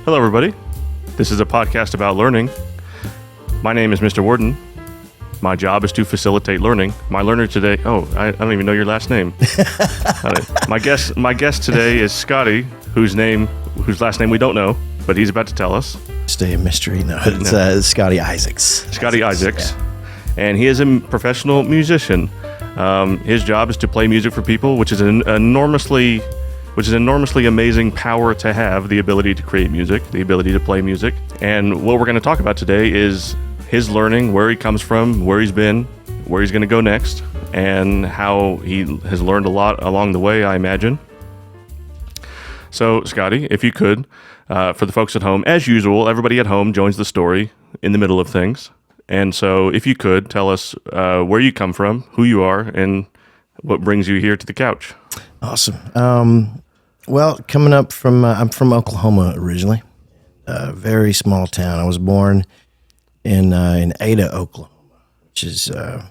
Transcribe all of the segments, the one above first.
Hello, everybody. This is a podcast about learning. My name is Mr. Warden. My job is to facilitate learning. My learner today... Oh, I don't even know your last name. My guest today is Scotty, whose last name we don't know, but he's about to tell us. Stay a mystery. No, it's Scotty Isaacs. Scotty Isaacs. Yeah. And he is a professional musician. His job is to play music for people, which is an enormously amazing power to have, the ability to create music, the ability to play music. And what we're going to talk about today is his learning, where he comes from, where he's been, where he's going to go next, and how he has learned a lot along the way, I imagine. So, Scotty, if you could, for the folks at home, as usual, everybody at home joins the story in the middle of things. And so, if you could, tell us where you come from, who you are, and what brings you here to the couch. Awesome. Well, coming up from, I'm from Oklahoma originally, a very small town. I was born in Ada, Oklahoma, which is kind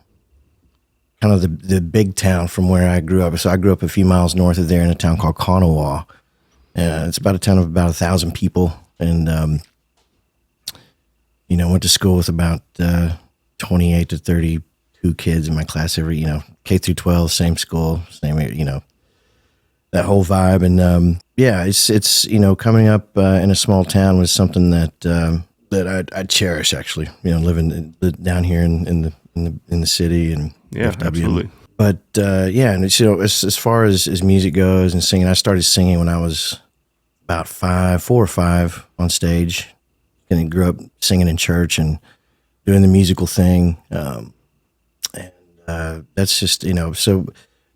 of the big town from where I grew up. So I grew up a few miles north of there in a town called Kanawha. It's about a town of about 1,000 people, and went to school with about 28 to 32 kids in my class every, K through 12, same school, same, that whole vibe. And it's coming up in a small town was something that I cherish, actually. Living down here in the city and yeah, FW. absolutely. But and it's, as far as music goes and singing, I started singing when I was about 4 or 5 on stage, and grew up singing in church and doing the musical thing. That's just so.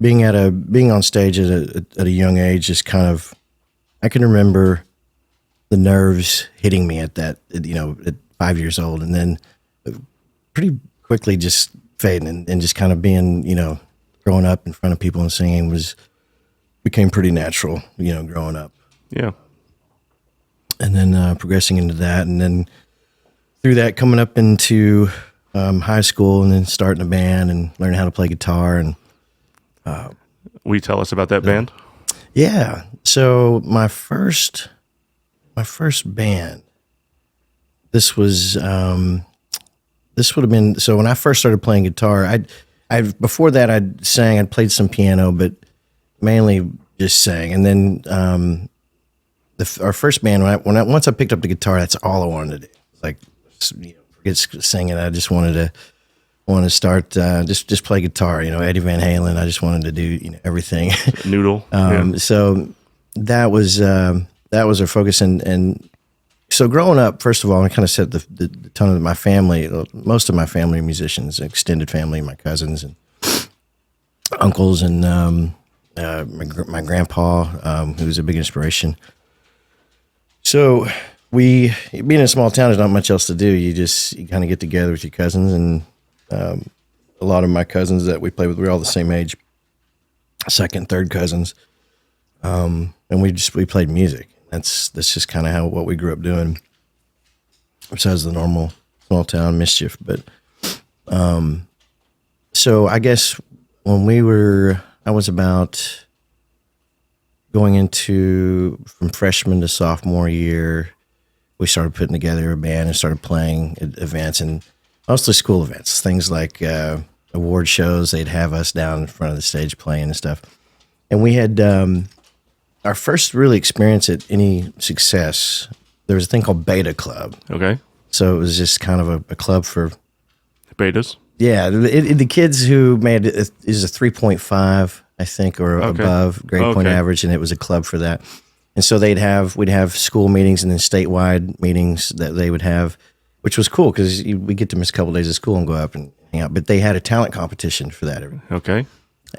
Being on stage at a young age is kind of, I can remember the nerves hitting me at that, at 5 years old, and then pretty quickly just fading and just kind of being, growing up in front of people and singing became pretty natural, growing up. Yeah. And then progressing into that, and then through that coming up into high school, and then starting a band and learning how to play guitar. And will you tell us about that band? Yeah. So my first band, this would have been, so when I first started playing guitar, before that I'd played some piano, but mainly just sang. And then our first band, once I picked up the guitar, that's all I wanted to do. Like, forget singing. I just wanted to start just play guitar. Eddie Van Halen. I just wanted to do everything. Noodle. So that was our focus. And so growing up, first of all, I kind of set the tone of my family. Most of my family are musicians, extended family, my cousins and uncles, and my grandpa, who was a big inspiration. So being in a small town, there's not much else to do. You kind of get together with your cousins, and a lot of my cousins that we play with, we're all the same age, second, third cousins, and we played music. That's just kind of what we grew up doing, besides the normal small town mischief. But so I guess when I was about going from freshman to sophomore year, we started putting together a band and started playing at events, and mostly school events, things like award shows. They'd have us down in front of the stage playing and stuff. And we had our first really experience at any success. There was a thing called Beta Club. Okay. So it was just kind of a club for betas. Yeah, the kids who made it is a 3.5. I think, or above grade point average, and it was a club for that. And so we'd have school meetings and then statewide meetings that they would have, which was cool because we get to miss a couple of days of school and go up and hang out. But they had a talent competition for that. Okay.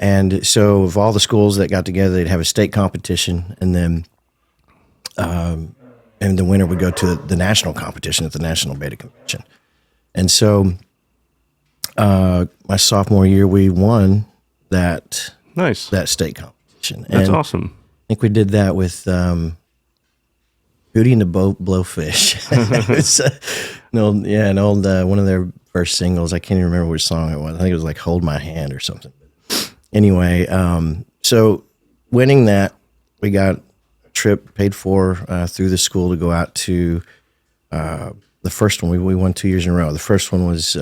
And so of all the schools that got together, they'd have a state competition, and then and the winner would go to the national competition at the National Beta Convention. And so my sophomore year, we won that. Nice. That state competition. That's awesome. I think we did that with Hootie and the Blowfish. It was an old one of their first singles. I can't even remember which song it was. I think it was like "Hold My Hand" or something. Anyway, so winning that, we got trip paid for through the school to go out to the first one. We won 2 years in a row. The first one was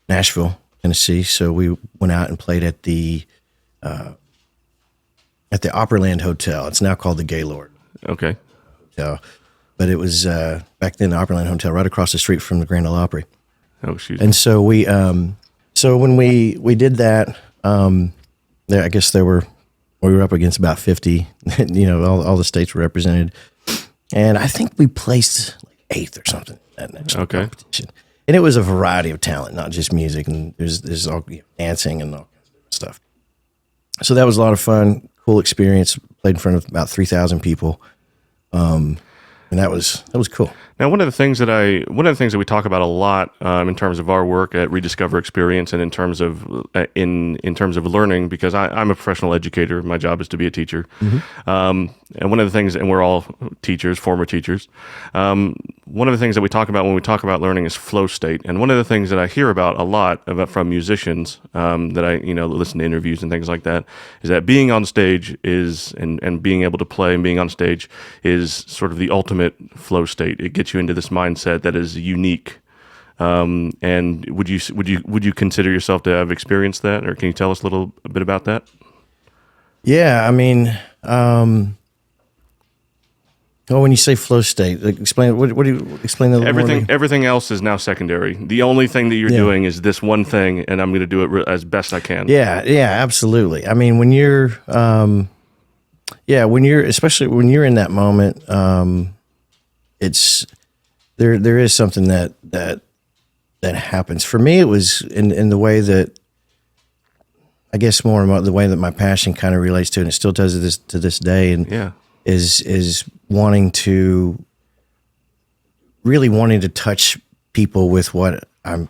Nashville, Tennessee. So we went out and played at the Opryland Hotel. It's now called the Gaylord Okay. Hotel, but it was back then the Opryland Hotel, right across the street from the Grand Ole Opry. Oh, excuse me. And so so when we did that, I guess we were up against about 50. All the states were represented, and I think we placed like 8th or something in that national competition. And it was a variety of talent, not just music, and there's all dancing and all kinds of stuff. So that was a lot of fun, cool experience. Played in front of about 3,000 people, and that was cool. Now, one of the things that we talk about a lot in terms of our work at Rediscover Experience, and in terms of learning, because I'm a professional educator, my job is to be a teacher, and one of the things, and we're all teachers, former teachers. One of the things that we talk about when we talk about learning is flow state, and one of the things that I hear about a lot from musicians that I listen to interviews and things like that is that being on stage and being able to play and being on stage is sort of the ultimate flow state. It gets you into this mindset that is unique. And would you consider yourself to have experienced that, or can you tell us a little bit about that? Yeah, I mean, when you say flow state, explain. What do you explain? Everything else is now secondary. The only thing that you're doing is this one thing, and I'm going to do it as best I can. Yeah, absolutely. I mean, when you're, especially when you're in that moment, it's there is something that happens. For me, it was in the way that, I guess, more about the way that my passion kind of relates to it, and it still does to this day. And is wanting to touch people with what I'm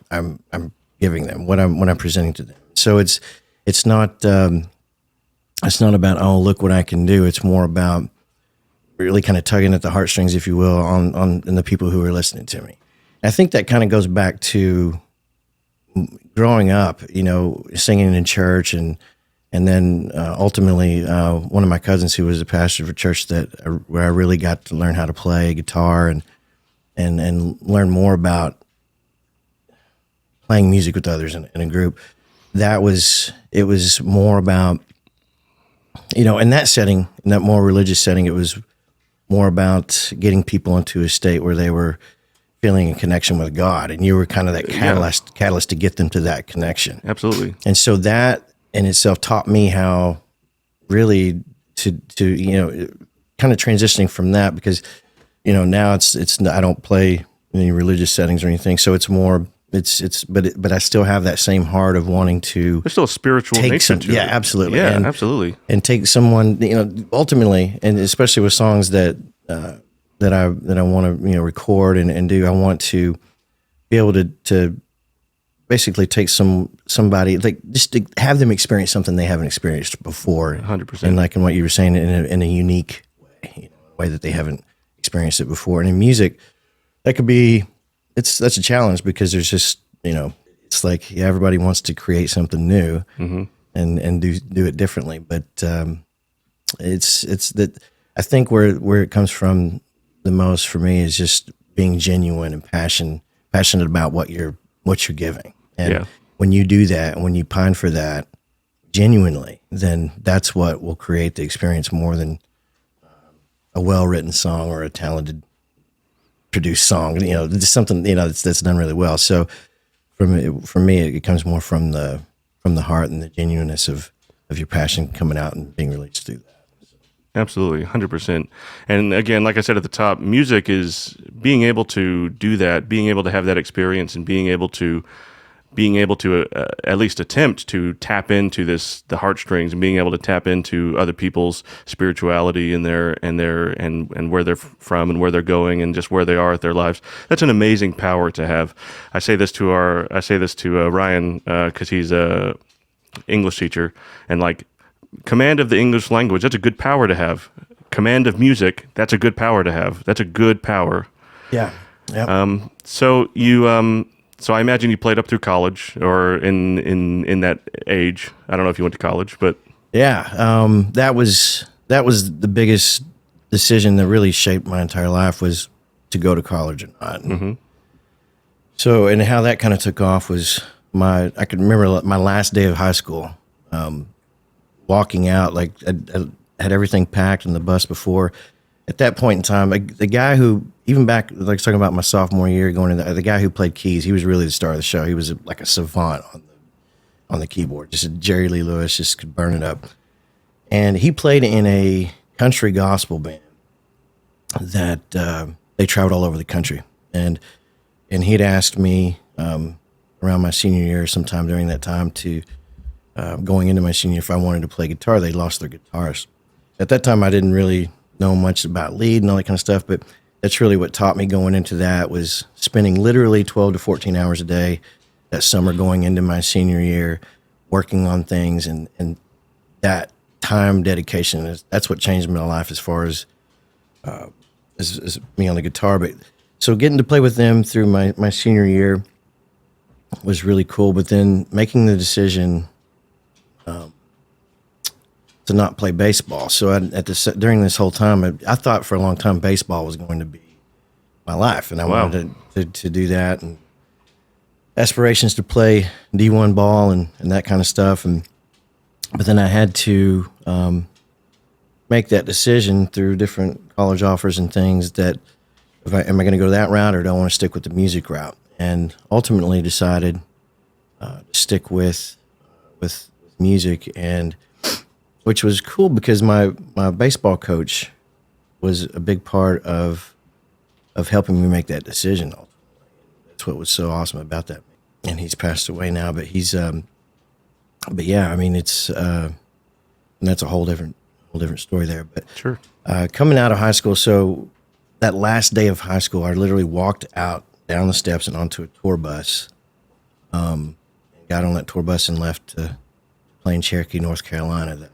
giving them, what I'm presenting to them. So it's not about, oh, look what I can do. It's more about really kind of tugging at the heartstrings, if you will, on the people who are listening to me. I think that kind of goes back to growing up, singing in church, and then ultimately one of my cousins who was a pastor of a church where I really got to learn how to play guitar and learn more about playing music with others in a group. It was more about, in that setting, in that more religious setting, it was more about getting people into a state where they were feeling a connection with God, and you were kind of that catalyst to get them to that connection. Absolutely. And so that in itself taught me how really to kind of transitioning from that, because now it's I don't play in any religious settings or anything, so it's more but I still have that same heart of wanting to. There's still a spiritual nature to it. Yeah, absolutely. Yeah, absolutely. And take someone, ultimately, and especially with songs that I want to record and do. I want to be able to basically take somebody, like, just to have them experience something they haven't experienced before. 100%. And like in what you were saying, in a unique way that they haven't experienced it before. And in music, that could be. That's a challenge, because there's just, it's like everybody wants to create something new and do it differently. But it's that I think where it comes from the most for me is just being genuine and passionate about what you're giving. And when you do that, and when you pine for that genuinely, then that's what will create the experience more than a well-written song or a talented produced song, just something, that's done really well. So for me, it comes more from the heart and the genuineness of your passion coming out and being released through that. Absolutely, 100%. And again, like I said at the top, music is being able to do that, being able to have that experience, and being able to at least attempt to tap into the heartstrings, and being able to tap into other people's spirituality and where they're from and where they're going and just where they are at their lives. That's an amazing power to have. I say this to Ryan because he's a English teacher, and like, command of the English language, that's a good power to have. Command of music, that's a good power to have. That's a good power. Yeah. Yep. So I imagine you played up through college, or in that age. I don't know if you went to college, but yeah, that was the biggest decision that really shaped my entire life was to go to college or not. So, and how that kind of took off was I could remember my last day of high school, walking out, like I had everything packed in the bus before. At that point in time, the guy who, even back, like talking about my sophomore year, going into the guy who played keys, he was really the star of the show. He was like a savant on the keyboard, just a Jerry Lee Lewis, just could burn it up. And he played in a country gospel band that they traveled all over the country. And he'd asked me around my senior year, sometime during that time, to going into my senior, if I wanted to play guitar. They lost their guitarist. At that time, I didn't really know much about lead and all that kind of stuff, but that's really what taught me going into that, was spending literally 12 to 14 hours a day that summer going into my senior year, working on things, and that time dedication that's what changed my life as far as me on the guitar. But so getting to play with them through my senior year was really cool. But then making the decision to not play baseball. So during this whole time, I thought for a long time baseball was going to be my life, and I wanted to do that, and aspirations to play D1 ball and that kind of stuff. But then I had to make that decision through different college offers and things, that am I going to go that route, or do I want to stick with the music route? And ultimately decided to stick with music, and which was cool because my baseball coach was a big part of helping me make that decision. Ultimately, that's what was so awesome about that. And he's passed away now, but but yeah, I mean, it's and that's a whole different story there. But Sure. Coming out of high school, so that last day of high school, I literally walked out down the steps and onto a tour bus. And got on that tour bus and left to play in Cherokee, North Carolina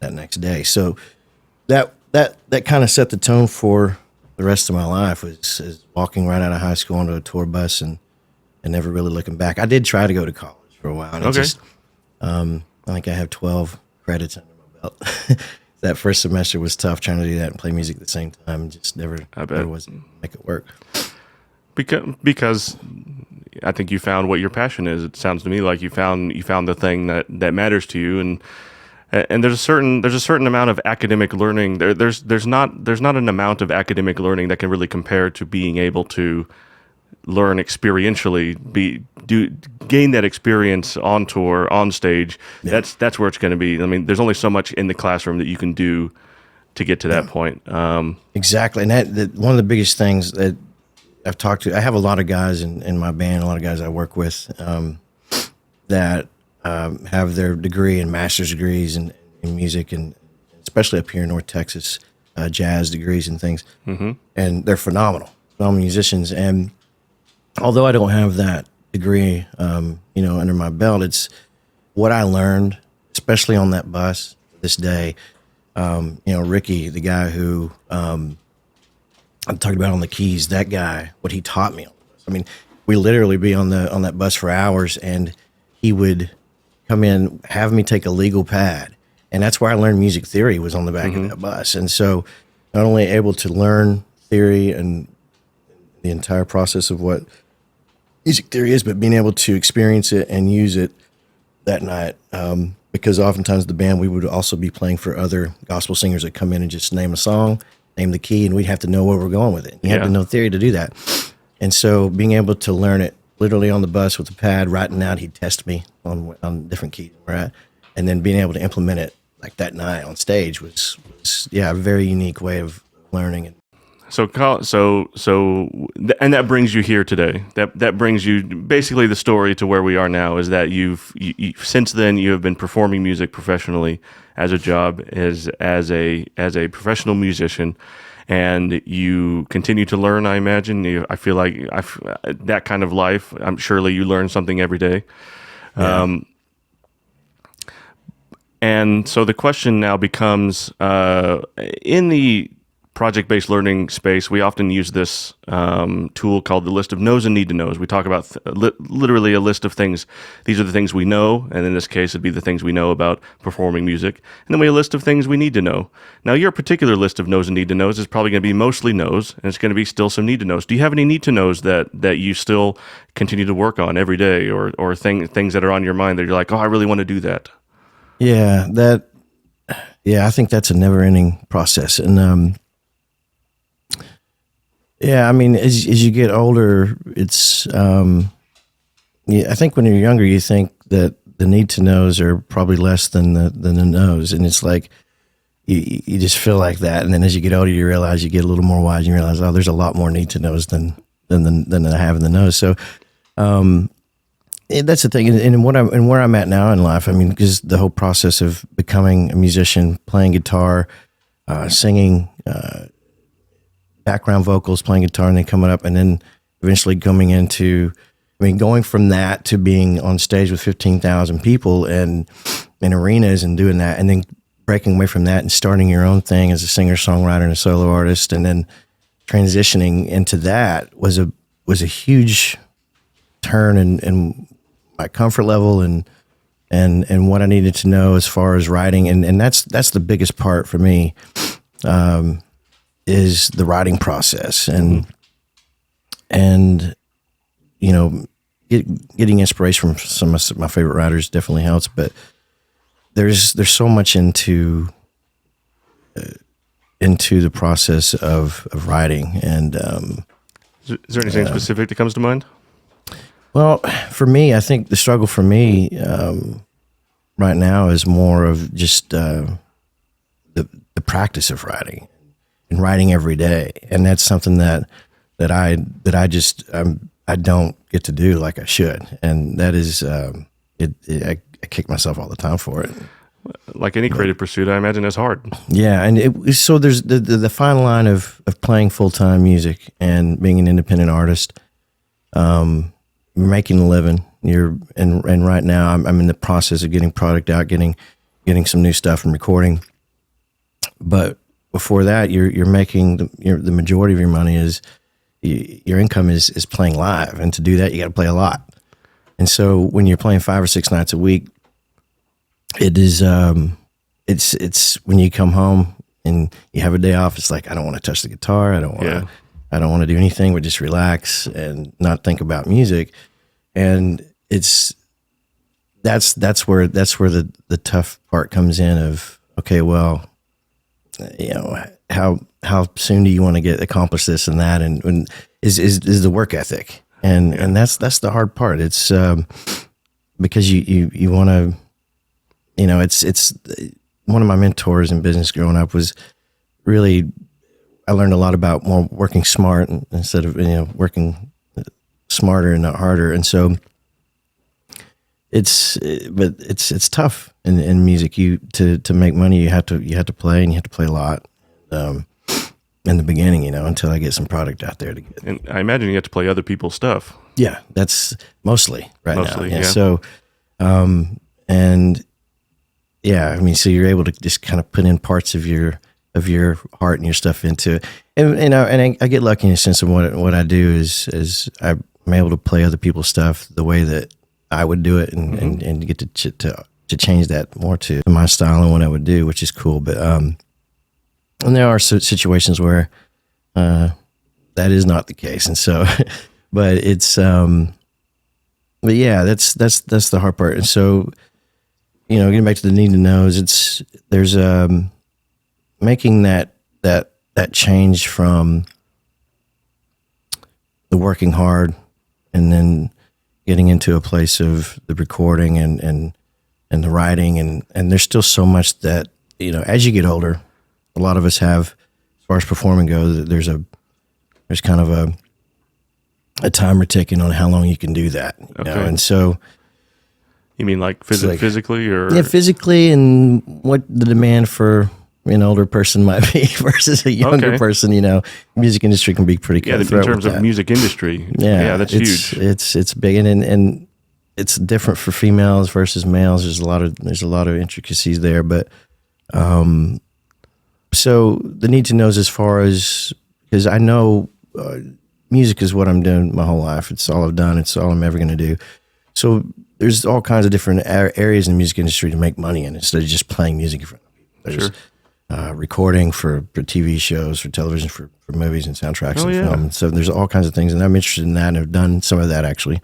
that next day. So that kind of set the tone for the rest of my life, is walking right out of high school onto a tour bus and never really looking back. I did try to go to college for a while. And Okay. I think I have 12 credits under my belt. That first semester was tough, trying to do that and play music at the same time. Just never was make it work. Because I think you found what your passion is. It sounds to me like you found the thing that matters to you, and there's a certain amount of academic learning. There's not an amount of academic learning that can really compare to being able to learn experientially, gain that experience on tour, on stage. Yeah. That's where it's going to be. I mean, there's only so much in the classroom that you can do to get to that point. Exactly, and that one of the biggest things that I've talked to, I have a lot of guys in my band, a lot of guys I work with that have their degree and master's degrees in music, and especially up here in North Texas, jazz degrees and things. Mm-hmm. And they're phenomenal musicians. And although I don't have that degree, under my belt, it's what I learned, especially on that bus this day. Ricky, the guy who I'm talking about on the keys, that guy, what he taught me on the bus. I mean, we literally be on that bus for hours, and he would come in, have me take a legal pad. And that's where I learned music theory, was on the back of that bus. And so not only able to learn theory and the entire process of what music theory is, but being able to experience it and use it that night. Because oftentimes the band, we would also be playing for other gospel singers that come in and just name a song, name the key, and we'd have to know where we're going with it. You have to know theory to do that. And so being able to learn it literally on the bus with the pad, writing out, he'd test me on different keys we're at, and then being able to implement it like that night on stage was a very unique way of learning. And and that brings you here today. That brings you basically the story to where we are now, is that you've since then you have been performing music professionally as a job, as a professional musician, and you continue to learn. I imagine. I feel like that kind of life. Surely you learn something every day. Yeah. And so the question now becomes, in the project-based learning space, we often use this tool called the list of knows and need to knows. We talk about literally a list of things. These are the things we know, and in this case, it'd be the things we know about performing music. And then we have a list of things we need to know. Now, your particular list of knows and need to knows is probably going to be mostly knows, and it's going to be still some need to knows. Do you have any need to knows that you still continue to work on every day, or things that are on your mind that you're like, oh, I really want to do that? Yeah, I think that's a never-ending process, and yeah, I mean, as you get older, it's I think when you're younger, you think that the need to knows are probably less than the knows, and it's like you just feel like that, and then as you get older, you realize you get a little more wise, and you realize, oh, there's a lot more need to knows than I have in the knows. So that's the thing, and where I'm at now in life. I mean, because the whole process of becoming a musician, playing guitar, singing, background vocals, playing guitar, and then coming up, and then eventually coming into, I mean, going from that to being on stage with 15,000 people and in arenas and doing that, and then breaking away from that and starting your own thing as a singer, songwriter, and a solo artist, and then transitioning into that was a huge turn in my comfort level and what I needed to know as far as writing, and that's the biggest part for me. Is the writing process, and you know, getting inspiration from some of my favorite writers definitely helps. But there's so much into the process of writing, and is there anything specific that comes to mind? Well, for me, I think the struggle for me right now is more of just the practice of writing. And writing every day, and that's something that I just I don't get to do like I should, and that is I kick myself all the time for it. Like any creative pursuit, I imagine it's hard. Yeah, and so there's the fine line of playing full-time music and being an independent artist, making a living. And right now I'm in the process of getting product out, getting some new stuff and recording, but before that, you're making the majority of your money is your income is playing live, and to do that, you got to play a lot. And so when you're playing 5 or 6 nights a week, it is it's when you come home and you have a day off, it's like, I don't want to touch the guitar, I don't want to do anything but just relax and not think about music. And that's where the tough part comes in of, okay, well, you know, how soon do you want to accomplish this and that, and is the work ethic, and that's the hard part. It's because you want to, you know, it's one of my mentors in business growing up was really, I learned a lot about more working smart instead of, you know, working smarter and not harder, and so it's tough in music. To make money, you have to play, and you have to play a lot. In the beginning, you know, until I get some product out there to get. And I imagine you have to play other people's stuff. Yeah, that's mostly now. Yeah. So, and yeah, I mean, so you're able to just kind of put in parts of your heart and your stuff into it. And I get lucky in a sense of what I do is I'm able to play other people's stuff the way that I would do it, and get to change that more to my style and what I would do, which is cool. But and there are situations where that is not the case, and so, but it's but yeah, that's the hard part. And so, you know, getting back to the need to knows, there's making that change from the working hard and then getting into a place of the recording and the writing, and there's still so much that, you know, as you get older, a lot of us have, as far as performing goes, there's kind of a timer ticking on how long you can do that. You know? And so, you mean like physically, or physically, and what the demand for an older person might be versus a younger person. You know, music industry can be pretty cutthroat. In terms of music industry, that's huge. It's big, and it's different for females versus males. There's a lot of intricacies there, but So the need to know is as far as, because I know music is what I'm doing my whole life. It's all I've done. It's all I'm ever going to do. So there's all kinds of different areas in the music industry to make money in instead of just playing music in front of people. There's recording for TV shows, for television, for movies and soundtracks and film. And so there's all kinds of things, and I'm interested in that and have done some of that actually,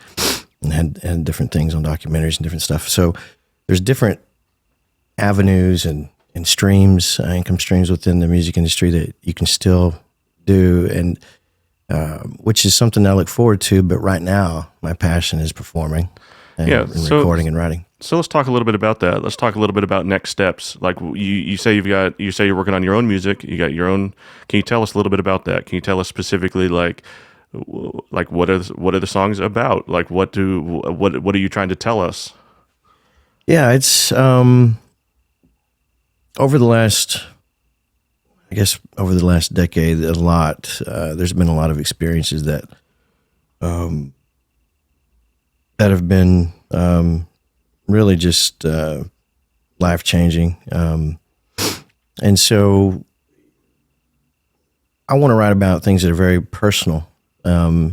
and had different things on documentaries and different stuff. So there's different avenues and streams, income streams within the music industry that you can still do, and which is something I look forward to. But right now, my passion is performing and recording and writing. So let's talk a little bit about that. Let's talk a little bit about next steps. Like you say you're working on your own music. You got your own. Can you tell us a little bit about that? Can you tell us specifically like what are the songs about? Like what are you trying to tell us? Yeah, it's over the last decade, there's been a lot of experiences that have been really just life-changing. And so I want to write about things that are very personal, but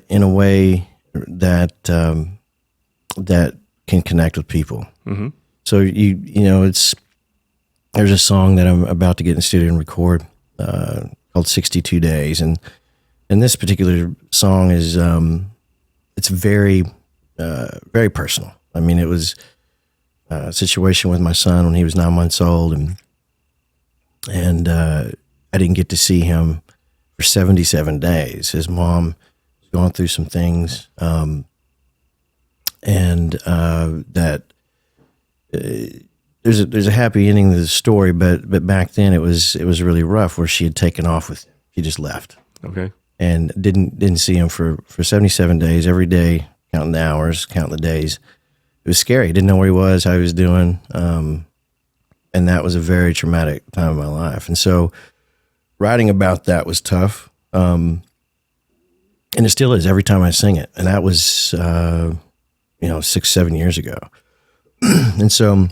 in a way that that can connect with people. Mm-hmm. So there's a song that I'm about to get in the studio and record called 62 Days. And this particular song is, it's very, very personal. I mean, it was a situation with my son when he was 9 months old, and I didn't get to see him for 77 days. His mom was going through some things, that there's a happy ending to the story, but back then it was really rough, where she had taken off with him. She just left. Okay. And didn't see him for 77 days, every day, counting the hours, counting the days. It was scary. Didn't know where he was, how he was doing. And that was a very traumatic time of my life. And so writing about that was tough. And it still is every time I sing it. And that was, 6-7 years ago. And so,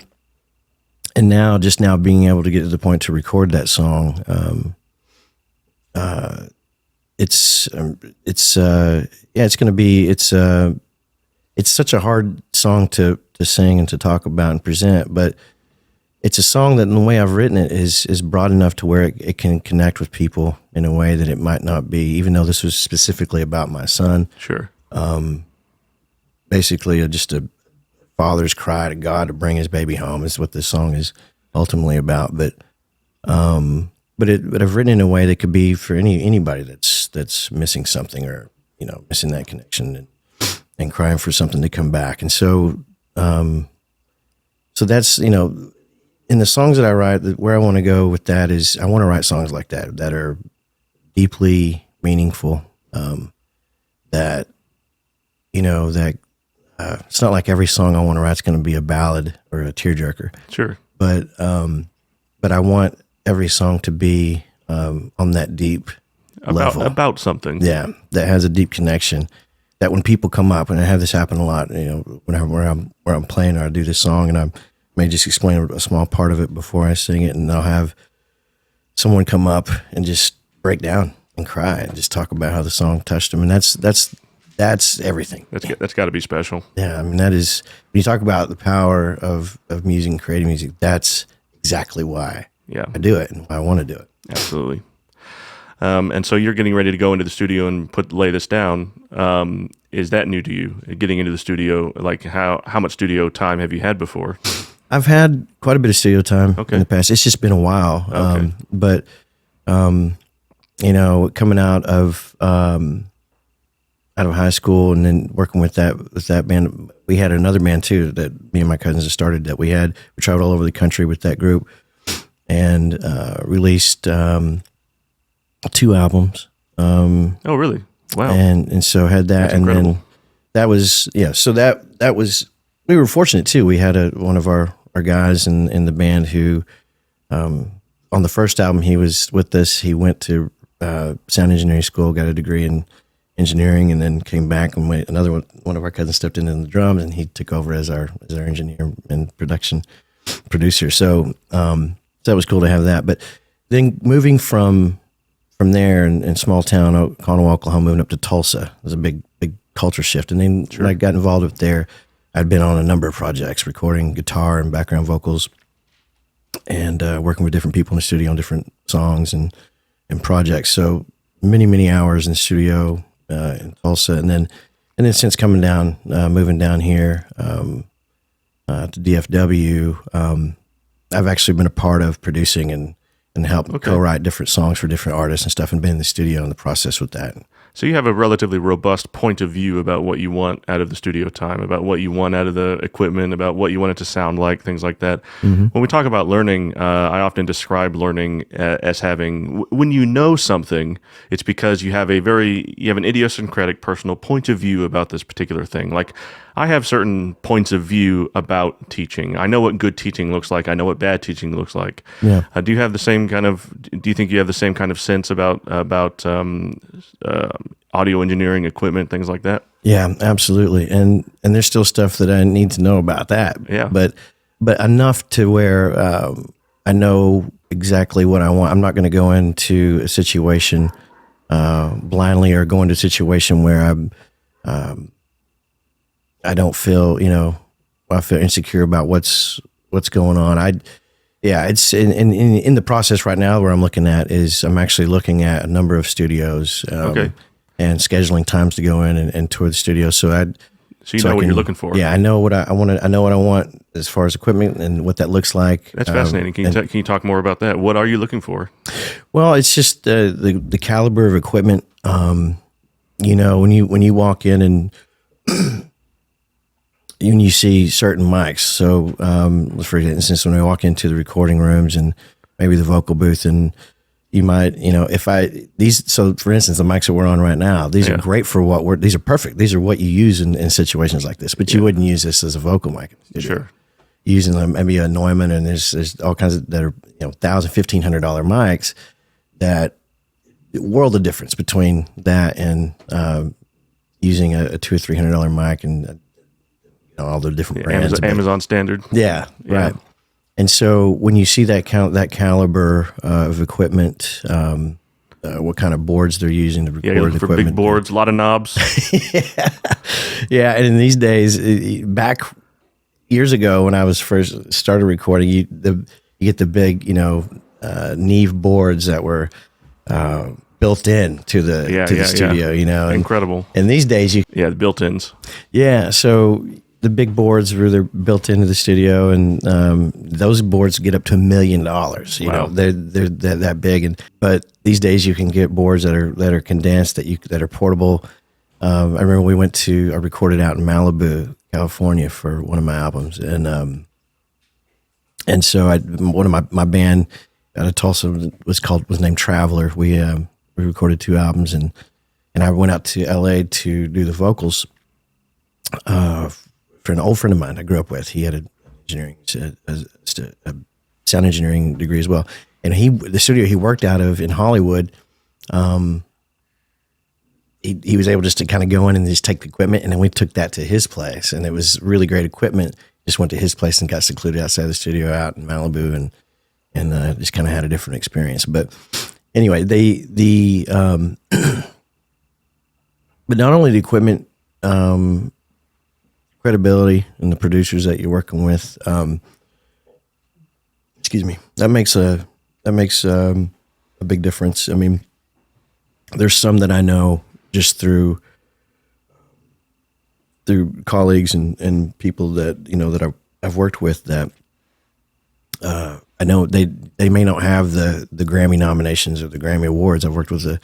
and now being able to get to the point to record that song, it's such a hard song to sing and to talk about and present, but it's a song that in the way I've written it is broad enough to where it can connect with people in a way that it might not be, even though this was specifically about my son. Sure. Basically just a father's cry to God to bring his baby home is what this song is ultimately about. But I've written in a way that could be for anybody that's missing something, or missing that connection and crying for something to come back. And so that's in the songs that I write, where I want to go with that is I want to write songs like that are deeply meaningful. That it's not like every song I want to write is going to be a ballad or a tearjerker. Sure. But I want every song to be on that deep level. About something. Yeah, that has a deep connection. That when people come up, and I have this happen a lot, where I'm playing or I do this song, and I may just explain a small part of it before I sing it, and I'll have someone come up and just break down and cry and just talk about how the song touched them, and that's everything. That's got to be special. Yeah, I mean, that is, when you talk about the power of music and creating music, that's exactly why I do it and why I want to do it. Absolutely. And so you're getting ready to go into the studio and lay this down. Is that new to you, getting into the studio? Like how much studio time have you had before? I've had quite a bit of studio time in the past. It's just been a while. Okay. But coming out of high school and then working with that band, we had another band too that me and my cousins have started. That we traveled all over the country with that group and released 2 albums. Oh, really? Wow. And so had that. That's and incredible. then that was, so that was, we were fortunate too. We had one of our guys in the band who, on the first album, he was with us. He went to sound engineering school, got a degree in engineering, and then came back, and another one of our cousins stepped in the drums, and he took over as our engineer and producer. So that was cool to have that. But then moving from there in small town, Conway, Oklahoma, moving up to Tulsa was a big culture shift. And then when I got involved with there, I'd been on a number of projects, recording guitar and background vocals, and working with different people in the studio on different songs and projects. So many hours in the studio in Tulsa, and then since coming down, moving down here to DFW, I've actually been a part of producing and helped co-write different songs for different artists and stuff, and been in the studio in the process with that. So you have a relatively robust point of view about what you want out of the studio time, about what you want out of the equipment, about what you want it to sound like, things like that. Mm-hmm. When we talk about learning, I often describe learning as having, when you know something, it's because you have an idiosyncratic personal point of view about this particular thing. Like, I have certain points of view about teaching. I know what good teaching looks like. I know what bad teaching looks like. Yeah. Do you have the same kind of? Do you think you have the same kind of sense about audio engineering, equipment, things like that? Yeah, absolutely. And there's still stuff that I need to know about that. Yeah. But enough to where I know exactly what I want. I'm not going to go into a situation blindly, or go into a situation where I don't feel, I feel insecure about what's going on. It's in the process right now where I'm looking at is I'm actually looking at a number of studios, and scheduling times to go in and tour the studio. So you know what you're looking for. Yeah, I know what I want. I know what I want as far as equipment and what that looks like. That's fascinating. Can you talk more about that? What are you looking for? Well, it's just the caliber of equipment. When you walk in and when you see certain mics. So, for instance, when I walk into the recording rooms and maybe the vocal booth, and you might, so for instance, the mics that we're on right now, these are great for these are perfect. These are what you use in situations like this, but you wouldn't use this as a vocal mic. Sure. Using maybe a Neumann, and there's all kinds of that are, $1,000, $1,500 mics, that world of difference between that and, using a $200 or $300 mic and, all the different brands. Amazon standard. Yeah, right. And so when you see that caliber of equipment, what kind of boards they're using to record for equipment. Big boards, a lot of knobs. Yeah. And in these days, back years ago when I was first started recording, you get the big, Neve boards that were built in to the studio, Incredible. And these days the built-ins. Yeah. So the big boards they're built into the studio, and those boards get up to $1 million. Wow. They're that big, but these days you can get boards that are condensed, that are portable. I remember I recorded out in Malibu, California, for one of my albums, and so one of my band out of Tulsa was named Traveler. We recorded 2 albums, and I went out to LA to do the vocals. For an old friend of mine I grew up with. He had a sound engineering degree as well. And the studio he worked out of in Hollywood, he was able just to kind of go in and just take the equipment, and then we took that to his place, and it was really great equipment. Just went to his place and got secluded outside the studio out in Malibu, and just kind of had a different experience. But anyway, but not only the equipment, credibility and the producers that you're working with, that makes a big difference. I mean, there's some that I know just through colleagues and people that that I've worked with, that I know they may not have the Grammy nominations or the Grammy awards. I've worked with a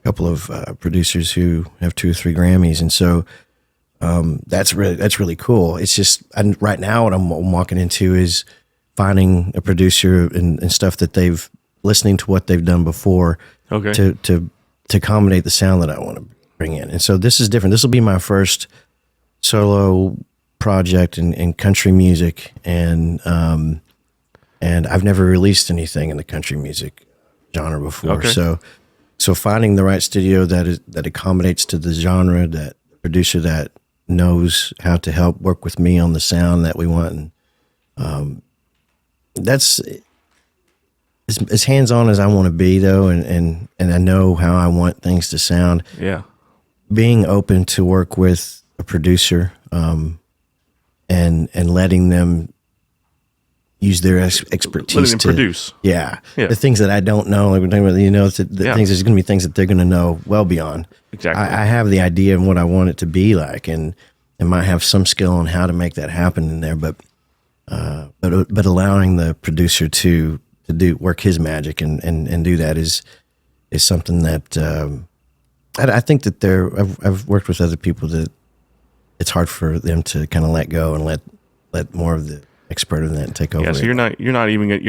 couple of producers who have 2 or 3 Grammys, and so that's really cool. It's just right now what I'm walking into is finding a producer and stuff that listening to what they've done before, to accommodate the sound that I want to bring in. And so this is different. This will be my first solo project in country music, and I've never released anything in the country music genre before. Okay. So finding the right studio that accommodates to the genre, that producer that knows how to help work with me on the sound that we want, and that's as hands on as I want to be though, and I know how I want things to sound. Yeah. Being open to work with a producer, and letting them use their expertise Letting them to produce. Yeah. Yeah. The things that I don't know, like we're talking about, Yeah. things, there's going to be things that they're going to know well beyond. Exactly. I have the idea of what I want it to be like, and might have some skill on how to make that happen in there, but allowing the producer to work his magic and do that is something that I think that I've worked with other people that it's hard for them to kind of let go and let more of the expert in that take over. Yeah, so you're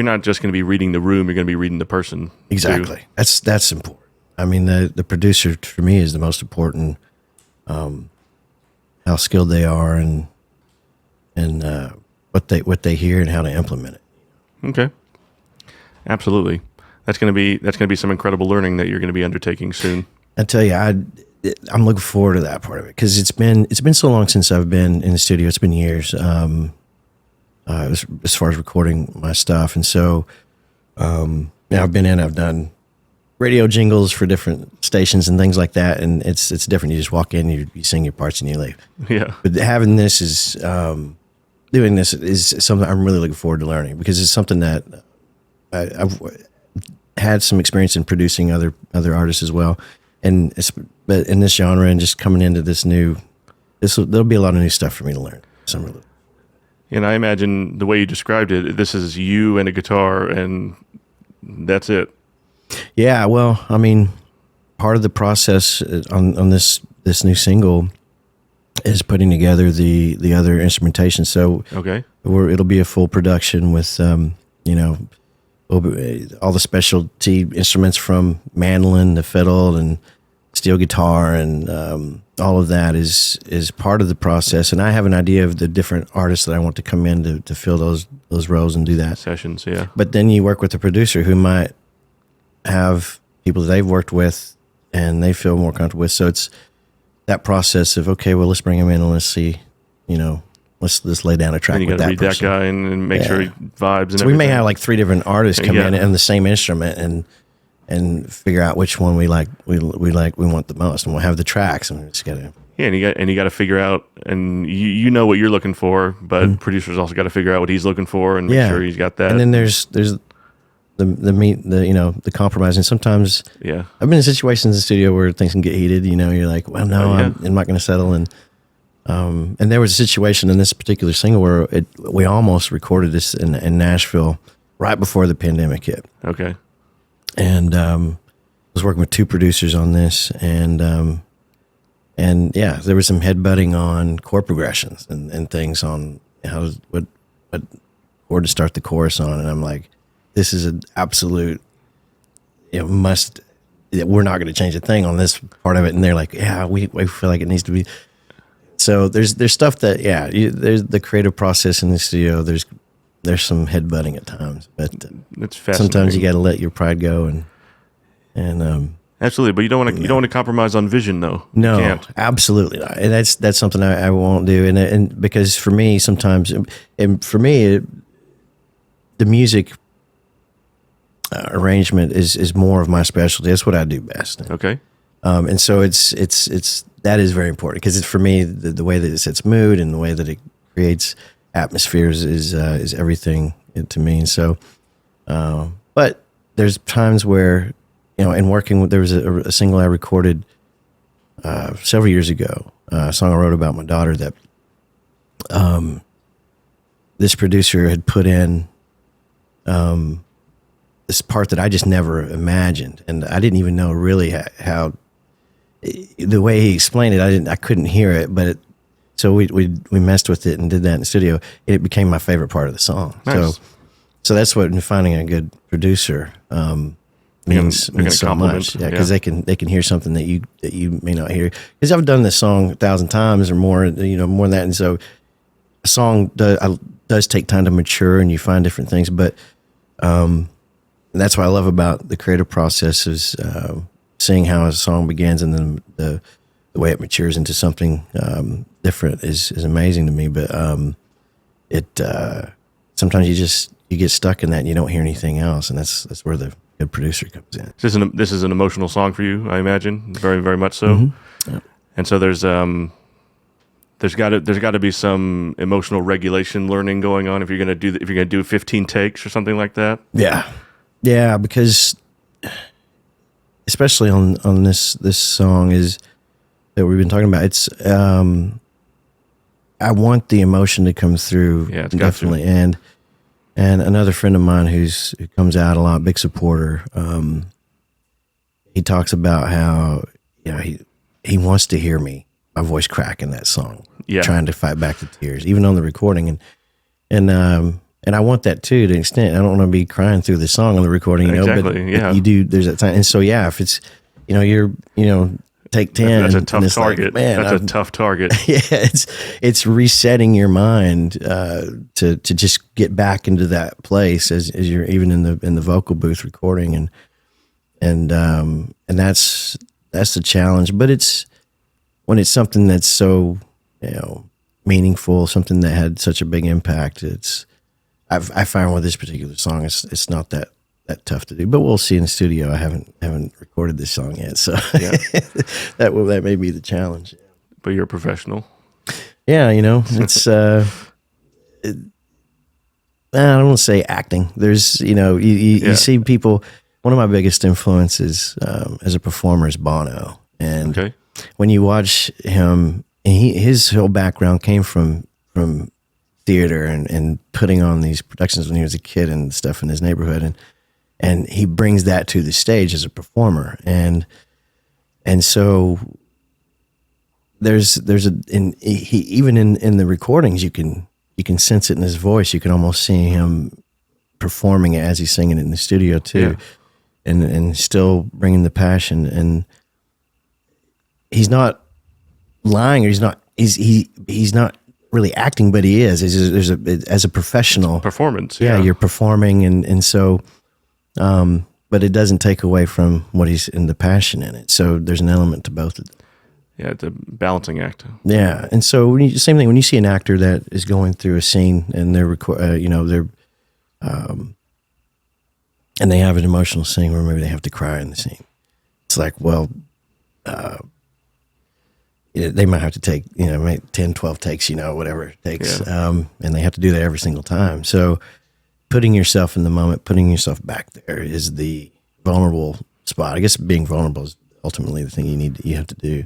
not just going to be reading the room. You're going to be reading the person. Exactly. Too. That's important. I mean, the producer for me is the most important. How skilled they are and what they hear and how to implement it. Okay. Absolutely. That's going to be some incredible learning that you're going to be undertaking soon. I tell you, I'm looking forward to that part of it because it's been so long since I've been in the studio. It's been years. As far as recording my stuff, and so I've done radio jingles for different stations and things like that, and it's different. You just walk in, you sing your parts, and you leave. Yeah. But having this is doing this is something I'm really looking forward to learning because it's something that I've had some experience in producing other artists as well, but in this genre and just coming into there'll be a lot of new stuff for me to learn. So I'm really. And I imagine the way you described it, this is you and a guitar, and that's it. Yeah, well, I mean, part of the process on this new single is putting together the other instrumentation. So Okay. It'll be a full production with all the specialty instruments from mandolin to fiddle and steel guitar and all of that is part of the process. And I have an idea of the different artists that I want to come in to fill those roles and do that. Sessions, yeah. But then you work with the producer who might have people that they've worked with and they feel more comfortable with. So it's that process of, okay, well, let's bring him in and let's see, let's lay down a track And you with got to that read person. that guy and make sure he vibes and So everything. we may have like 3 different artists come Yeah. in and the same instrument and figure out which one we want the most, and we'll have the tracks, and we just gotta. Yeah, and you got to figure out, and you know what you're looking for, but producers also got to figure out what he's looking for and make sure he's got that. And then there's the compromise, and sometimes yeah, I've been in situations in the studio where things can get heated. You're like, well, no, yeah. I'm not going to settle, and there was a situation in this particular single where we almost recorded this in Nashville right before the pandemic hit. Okay. And I was working with 2 producers on this, and yeah, there was some headbutting on chord progressions and things on what chord to start the chorus on, and I'm like, this is an absolute must. We're not going to change a thing on this part of it, and they're like, yeah, we feel like it needs to be. So there's stuff that there's the creative process in the studio. There's some headbutting at times, but It's fascinating. sometimes you got to let your pride go and Absolutely, but you don't want to compromise on vision, though. no, You can't. absolutely not. And that's something I won't do. And because for me, sometimes, and for me, the music arrangement is more of my specialty. That's what I do best. Okay. And so it's that is very important because it's for me the way that it sets mood and the way that it creates atmospheres is everything to me. And so, but there's times where in working with, there was a single I recorded several years ago, a song I wrote about my daughter that this producer had put in this part that I just never imagined, and I didn't even know really how the way he explained it. I couldn't hear it, but so we messed with it and did that in the studio. It became my favorite part of the song. Nice. So that's what finding a good producer means gonna so compliment, much. Yeah, because they can hear something that you may not hear. Because I've done this song 1,000 times or more, more than that, and so a song does take time to mature, and you find different things. But that's what I love about the creative process is seeing how a song begins and then the way it matures into something different is amazing to me. But sometimes you get stuck in that and you don't hear anything else, and that's where the good producer comes in. This is an emotional song for you, I imagine, very very much so. Mm-hmm. Yep. And so there's got to be some emotional regulation learning going on if you're gonna do 15 takes or something like that. Yeah, because especially on this song is that we've been talking about. It's I want the emotion to come through. Yeah, it's definitely. And another friend of mine who comes out a lot, big supporter. He talks about how he wants to hear my voice crack in that song. Yeah, trying to fight back the tears, even on the recording, and I want that too to an extent. I don't want to be crying through the song on the recording, exactly. But you do. There's that time, and so if it's you're take 10. That's a tough target. Like, man, that's a tough target. Yeah, it's resetting your mind to just get back into that place as you're even in the vocal booth recording, and that's the challenge. But it's when it's something that's so meaningful, something that had such a big impact. I find with this particular song, it's not that tough to do, but we'll see in the studio. I haven't recorded this song yet, so yeah. that may be the challenge. But you're a professional. Yeah, it's I don't want to say acting. There's you see people. One of my biggest influences as a performer is Bono, and when you watch him, his whole background came from theater and putting on these productions when he was a kid and stuff in his neighborhood, and he brings that to the stage as a performer, and so even in the recordings you can sense it in his voice. You can almost see him performing it as he's singing it in the studio too, and still bringing the passion. And he's not lying, or he's not really acting, but he is. As a professional performance. Yeah, you're performing, and so. But it doesn't take away from what he's in the passion in it. So there's an element to both of them. Yeah, it's a balancing act. Yeah, and so same thing when you see an actor that is going through a scene and they're and they have an emotional scene where maybe they have to cry in the scene. It's like, well, they might have to take 10, 12 takes, whatever it takes, and they have to do that every single time. So. Putting yourself in the moment, putting yourself back there is the vulnerable spot. I guess being vulnerable is ultimately the thing you have to do.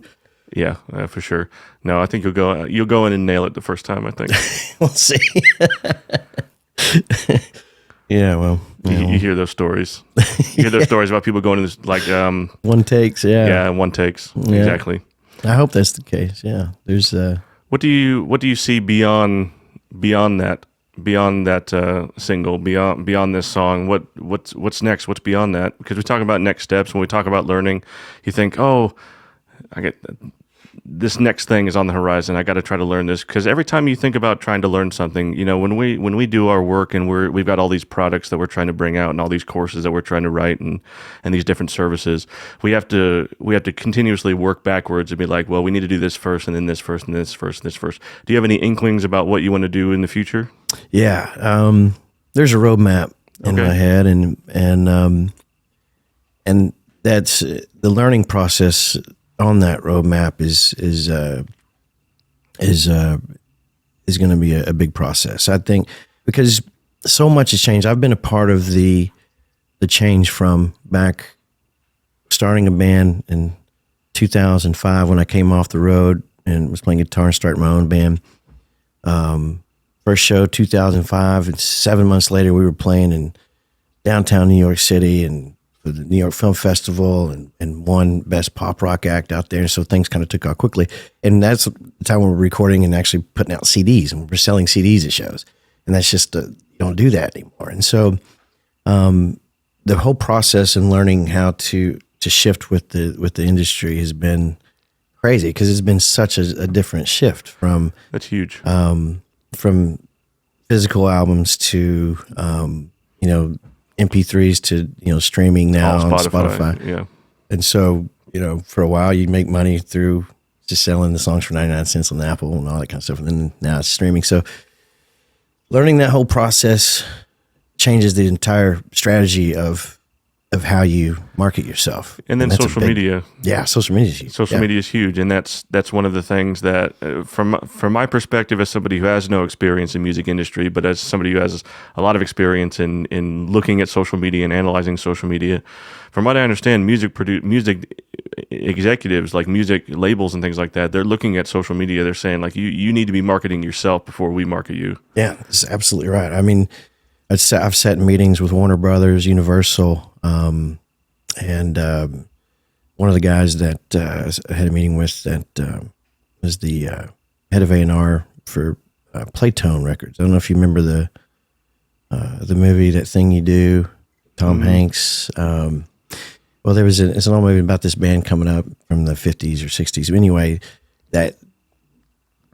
Yeah, for sure. No, I think you'll go in and nail it the first time, I think. We'll see. Yeah, well. You hear those stories. You hear those stories about people going in this, like... one takes, yeah. Yeah, one takes. Yeah. Exactly. I hope that's the case, yeah. There's... What do you see beyond that? Beyond that single, beyond this song, what's next? What's beyond that? Because we talk about next steps. When we talk about learning, you think, I get this next thing is on the horizon. I got to try to learn this, because every time you think about trying to learn something, when we do our work and we've got all these products that we're trying to bring out and all these courses that we're trying to write and these different services, we have to continuously work backwards and be like, well, we need to do this first, and then this first, and this first, and this first. Do you have any inklings about what you want to do in the future? Yeah, there's a roadmap in my head, and that's the learning process on that roadmap is going to be a big process, I think, because so much has changed. I've been a part of the change from back starting a band in 2005 when I came off the road and was playing guitar and started my own band. First show 2005, and 7 months later we were playing in downtown New York City and for the New York Film Festival and won Best Pop Rock Act out there. So things kind of took off quickly. And that's the time we were recording and actually putting out CDs, and we were selling CDs at shows. And that's just, you don't do that anymore. And so the whole process and learning how to shift with the industry has been crazy, because it's been such a different shift from... That's huge. From physical albums to MP3s to streaming now on Spotify. Yeah. And so for a while you make money through just selling the songs for 99 cents on Apple and all that kind of stuff, and then now it's streaming. So learning that whole process changes the entire strategy of how you market yourself. And then social media. Yeah, social media is huge. Social media is huge, and that's one of the things that, from my perspective, as somebody who has no experience in music industry, but as somebody who has a lot of experience in looking at social media and analyzing social media, from what I understand, music executives, like music labels and things like that, they're looking at social media. They're saying like, you need to be marketing yourself before we market you. Yeah, that's absolutely right. I mean, I've sat in meetings with Warner Brothers, Universal, and one of the guys that I had a meeting with that was the head of A&R for Playtone Records. I don't know if you remember the movie That Thing You Do, Tom Hanks. Well, it's an old movie about this band coming up from the 50s or 60s. Anyway, that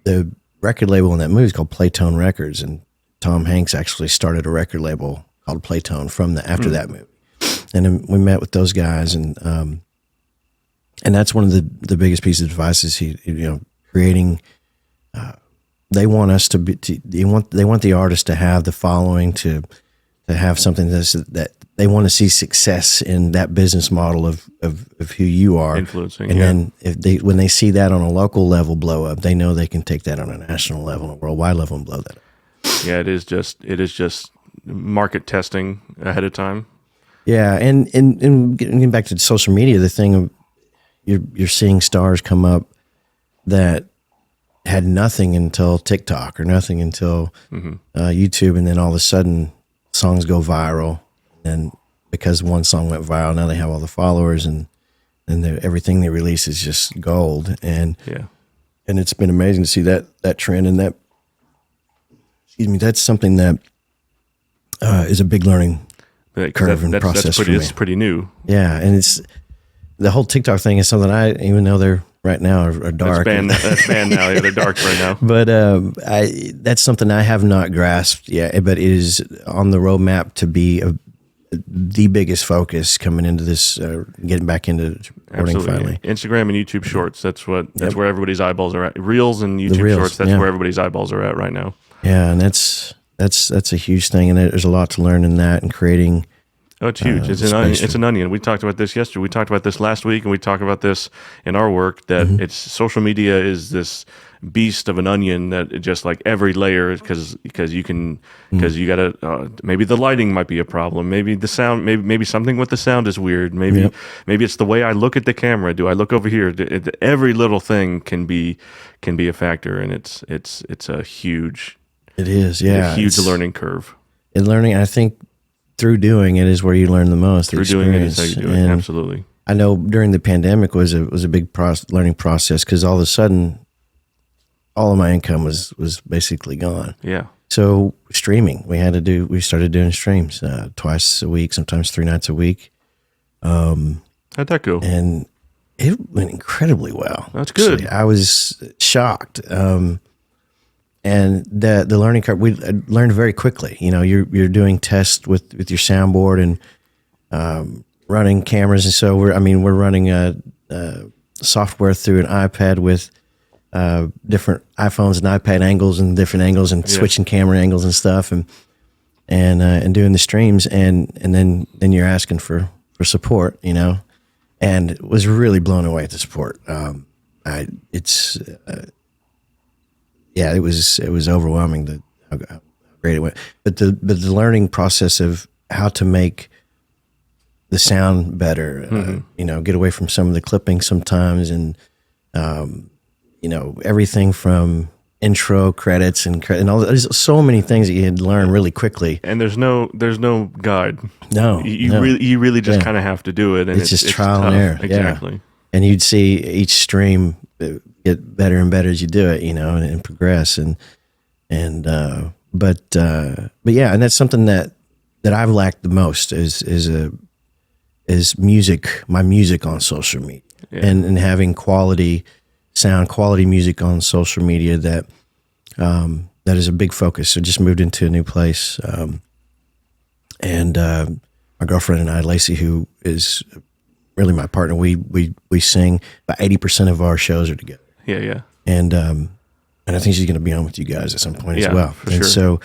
the record label in that movie is called Playtone Records, and Tom Hanks actually started a record label called Playtone after that movie. And then we met with those guys, and that's one of the biggest pieces of advice is creating. They want us they want the artist to have the following, to have something that they want to see success in that business model of who you are influencing. And then when they see that on a local level blow up, they know they can take that on a national level, a worldwide level, and blow that up. Yeah, it is just market testing ahead of time. Yeah, and getting back to social media, the thing of you're seeing stars come up that had nothing until TikTok or nothing until YouTube, and then all of a sudden songs go viral, and because one song went viral, now they have all the followers, and everything they release is just gold, and it's been amazing to see that trend, and that. Excuse me, that's something that is a big learning curve and process for me. It's pretty new. Yeah, and it's the whole TikTok thing is something even though they're right now are dark. That's banned now. Yeah, they're dark right now. But that's something I have not grasped yet, but it is on the roadmap to be the biggest focus coming into this, getting back into recording finally. Instagram and YouTube Shorts. That's where everybody's eyeballs are at. Reels and YouTube Shorts. That's where everybody's eyeballs are at right now. Yeah, and that's a huge thing, and there's a lot to learn in that and creating. Oh, it's huge. It's an onion. We talked about this yesterday. We talked about this last week, and we talked about this in our work, that it's social media is this beast of an onion that it just like every layer, because you gotta maybe the lighting might be a problem, maybe the sound, maybe something with the sound is weird, maybe it's the way I look at the camera. Do I look over here? Every little thing can be a factor, and it's a huge. It is, yeah. A huge learning curve. And learning, I think, through doing it is where you learn the most. Through doing it is how you do it. Absolutely. I know during the pandemic was a big learning process, because all of a sudden, all of my income was basically gone. Yeah. So streaming, we started doing streams twice a week, sometimes 3 nights a week. How'd that go? And it went incredibly well. That's good. Actually, I was shocked. And the learning curve, we learned very quickly. You're doing tests with your soundboard and running cameras, and so we're running software through an iPad with different iPhones and iPad angles and different angles, and switching camera angles and stuff, and doing the streams, and then you're asking for support, and was really blown away at the support. It was overwhelming how great it went. But the learning process of how to make the sound better, get away from some of the clipping sometimes, and everything from intro credits and all. There's so many things that you had to learn really quickly. And there's no guide. No, you really just kind of have to do it. And it's just trial and error. Exactly. Yeah. And you'd see each stream get better and better as you do it, and progress, but yeah, and that's something that I've lacked the most is music, my music on social media, and having quality sound, quality music on social media that is a big focus. So just moved into a new place, and my girlfriend and I, Lacey, who is really my partner, we sing. About 80% of our shows are together. Yeah. And I think she's going to be on with you guys at some point as well. For and sure. so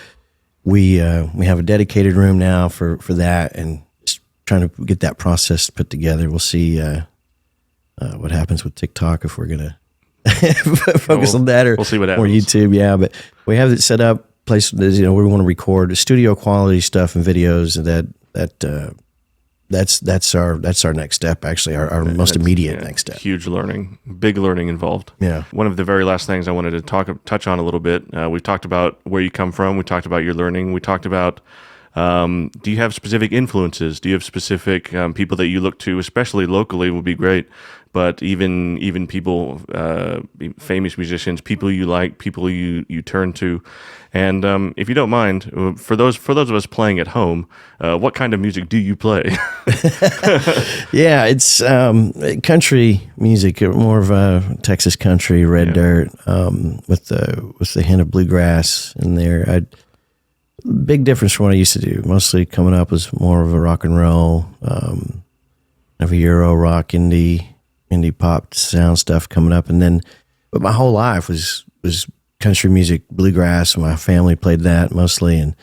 we have a dedicated room now for that, and just trying to get that process put together. We'll see what happens with TikTok, if we're gonna focus on that, or we'll see what or happens. YouTube. Yeah, but we have it set up. Place, we want to record studio quality stuff and videos. That's our next step. Actually, our most immediate next step. Huge big learning involved. Yeah. One of the very last things I wanted to touch on a little bit. We've talked about where you come from. We talked about your learning. We talked about, do you have specific influences? Do you have specific people that you look to, especially locally would be great, but even people, famous musicians, people you like, people you turn to. And if you don't mind, for those of us playing at home, what kind of music do you play? Yeah, it's country music, more of a Texas country, red dirt, with the hint of bluegrass in there. Big difference from what I used to do. Mostly coming up was more of a rock and roll, of a Euro rock, indie pop sound stuff coming up, but my whole life was country music, bluegrass. My family played that mostly,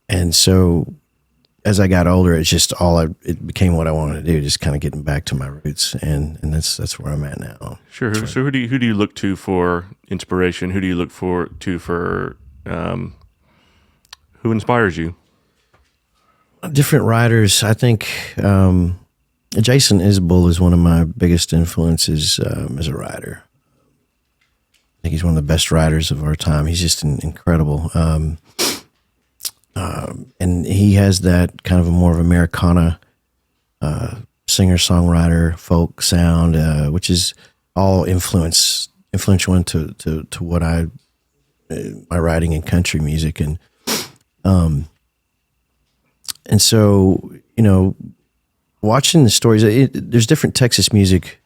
and so as I got older, it's just it became what I wanted to do, just kind of getting back to my roots, and that's where I'm at now. Sure. So who do you look to for inspiration? Who do you look for who inspires you? Different writers. I think Jason Isbell is one of my biggest influences as a writer. I think he's one of the best writers of our time. He's just incredible. And he has that kind of a more of Americana singer-songwriter folk sound, which is all influential into what my writing in country music. And so, watching the stories, there's different Texas music,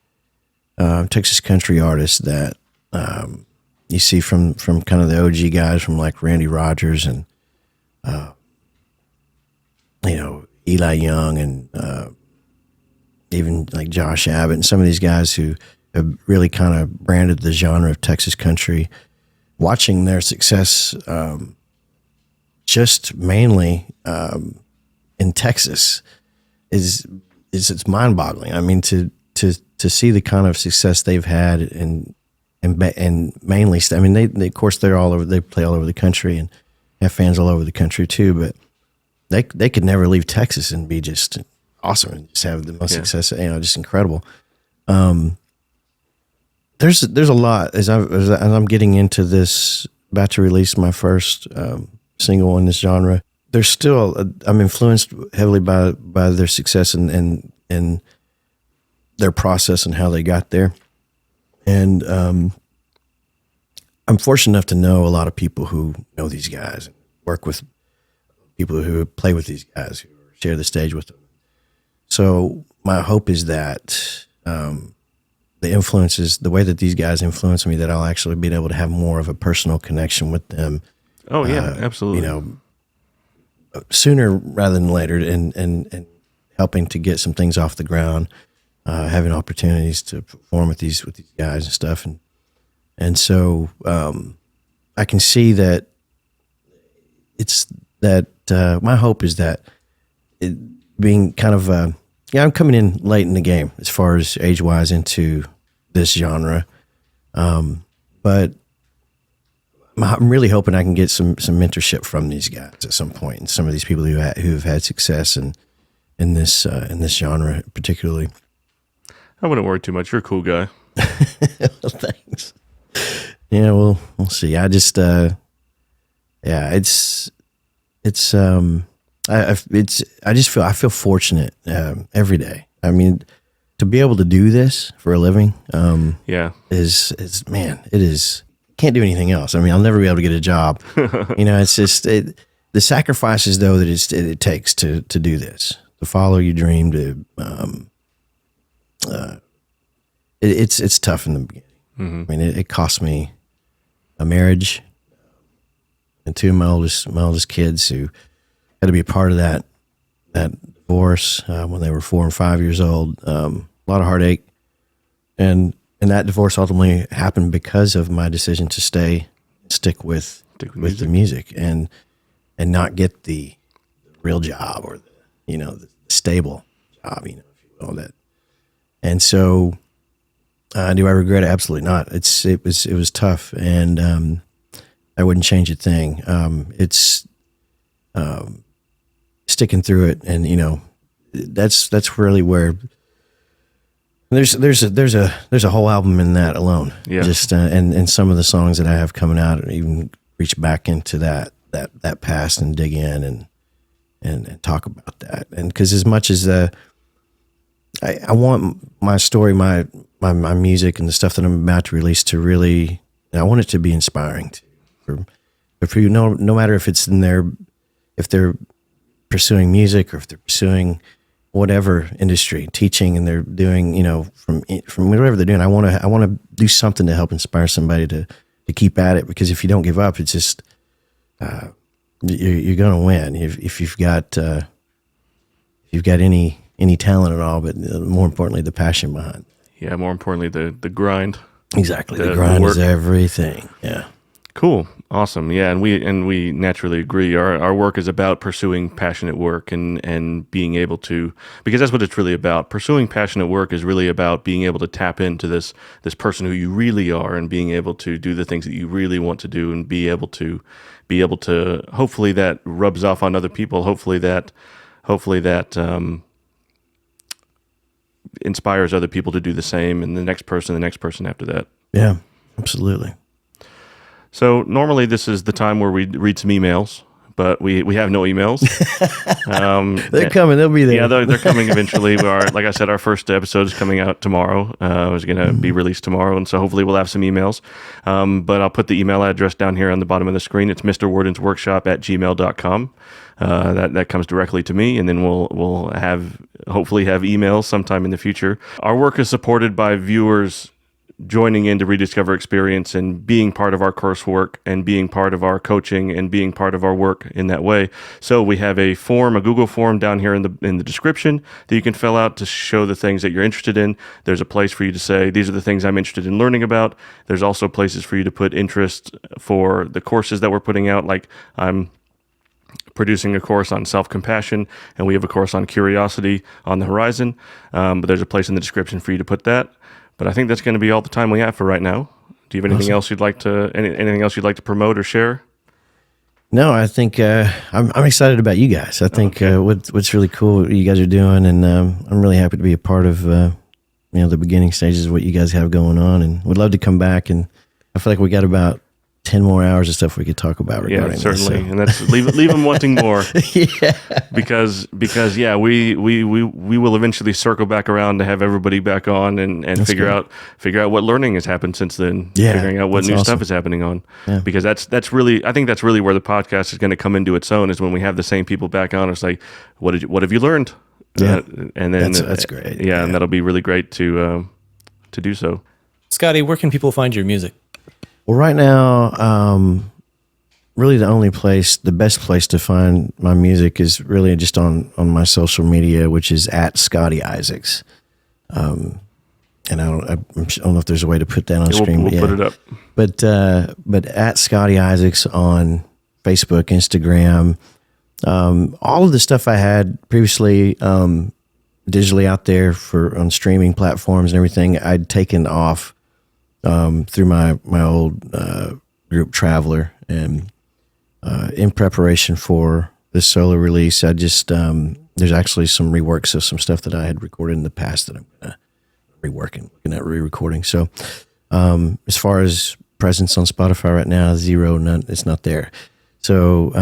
Texas country artists that you see from kind of the OG guys, from like Randy Rogers and Eli Young, and even like Josh Abbott, and some of these guys who have really kind of branded the genre of Texas country. Watching their success, just mainly in Texas, it's mind-boggling. I mean, to see the kind of success they've had, and mainly, I mean, they of course they're all over. They play all over the country and have fans all over the country too. But they could never leave Texas and be just awesome and just have the most success. Just incredible. There's a lot as I'm getting into this, about to release my first single in this genre. There's still I'm influenced heavily by their success and their process and how they got there. And I'm fortunate enough to know a lot of people who know these guys and work with people who play with these guys, who share the stage with them. So my hope is that the influences, the way that these guys influence me, that I'll actually be able to have more of a personal connection with them. Oh yeah, absolutely. Sooner rather than later, and helping to get some things off the ground, having opportunities to perform with these guys and stuff, and so I can see that it's that my hope is that it being kind of I'm coming in late in the game as far as age-wise into this genre, but I'm really hoping I can get some mentorship from these guys at some point, and some of these people who have had success in this genre particularly. I wouldn't worry too much. You're a cool guy. Well, thanks. Yeah, we'll see. I just I feel fortunate every day. I mean, to be able to do this for a living, is man, it is. Can't do anything else. I mean, I'll never be able to get a job. It's just the sacrifices though that it takes to do this, to follow your dream. It's tough in the beginning. Mm-hmm. I mean, it cost me a marriage and two of my oldest kids who had to be a part of that divorce when they were 4 and 5 years old. A lot of heartache, and that divorce ultimately happened because of my decision to stick with with the music and not get the real job or the stable job, if you will, that. And so, do I regret it? Absolutely not. It was tough, and I wouldn't change a thing. It's sticking through it, and that's really where there's a whole album in that alone. Yeah. Just and some of the songs that I have coming out even reach back into that past and dig in and talk about that. And because as much as I want my story, my music and the stuff that I'm about to release to really, I want it to be inspiring for you. No matter if it's if they're pursuing music or if they're pursuing whatever industry, teaching, and they're doing, from whatever they're doing, I want to do something to help inspire somebody to keep at it. Because if you don't give up, it's just you're going to win if you've got any talent at all, but more importantly, the passion behind it. Yeah, more importantly, the grind. Exactly, the grind is everything. Yeah. Cool. Awesome. Yeah, and we naturally agree. Our work is about pursuing passionate work and being able to, because that's what it's really about. Pursuing passionate work is really about being able to tap into this person who you really are and being able to do the things that you really want to do and be able to hopefully that rubs off on other people. Hopefully that inspires other people to do the same, and the next person after that. Yeah, absolutely. So normally this is the time where we read some emails, but we have no emails. They're coming. They'll be there. Yeah, they're coming eventually. Like I said, our first episode is coming out tomorrow. It's going to be released tomorrow, and so hopefully we'll have some emails. But I'll put the email address down here on the bottom of the screen. It's mrwardensworkshop@gmail.com. That comes directly to me, and then we'll hopefully have emails sometime in the future. Our work is supported by viewers joining into Rediscover Experience and being part of our coursework and being part of our coaching and being part of our work in that way. So we have a Google form down here in the description that you can fill out to show the things that you're interested in. There's a place for you to say, these are the things I'm interested in learning about. There's also places for you to put interest for the courses that we're putting out. Like I'm producing a course on self-compassion, and we have a course on curiosity on the horizon. But there's a place in the description for you to put that. But I think that's going to be all the time we have for right now. Do you have anything else you'd like to promote or share? No, I think I'm excited about you guys. I think what's really cool what you guys are doing, and I'm really happy to be a part of the beginning stages of what you guys have going on, and would love to come back. And I feel like we got about 10 more hours of stuff we could talk about regarding this. Yeah, certainly. So. And that's leave them wanting more. Yeah. Because we will eventually circle back around to have everybody back on and figure out what learning has happened since then. Yeah, figuring out what new stuff is happening on. Yeah. Because that's really where the podcast is going to come into its own, is when we have the same people back on. It's like, what have you learned? Yeah. And then that's great. Yeah, and that'll be really great to do so. Scotty, where can people find your music? Well, right now, really the best place to find my music is really just on my social media, which is at Scotty Isaacs. And I don't know if there's a way to put that on screen. We'll put it up. But at Scotty Isaacs on Facebook, Instagram, all of the stuff I had previously digitally out there on streaming platforms and everything, I'd taken off through my old group Traveler, and in preparation for this solo release, I just there's actually some reworks of some stuff that I had recorded in the past that I'm gonna looking at re-recording. So as far as presence on Spotify right now, none. It's not there. So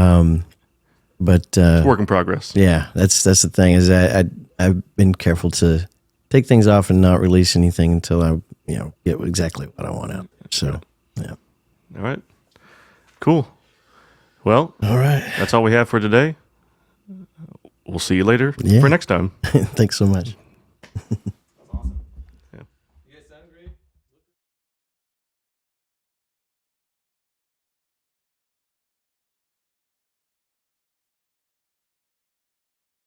but it's work in progress. Yeah, that's the thing, is that I've been careful to take things off and not release anything until I get exactly what I want out. So, yeah. All right. Cool. Well, all right. That's all we have for today. We'll see you later for next time. Thanks so much.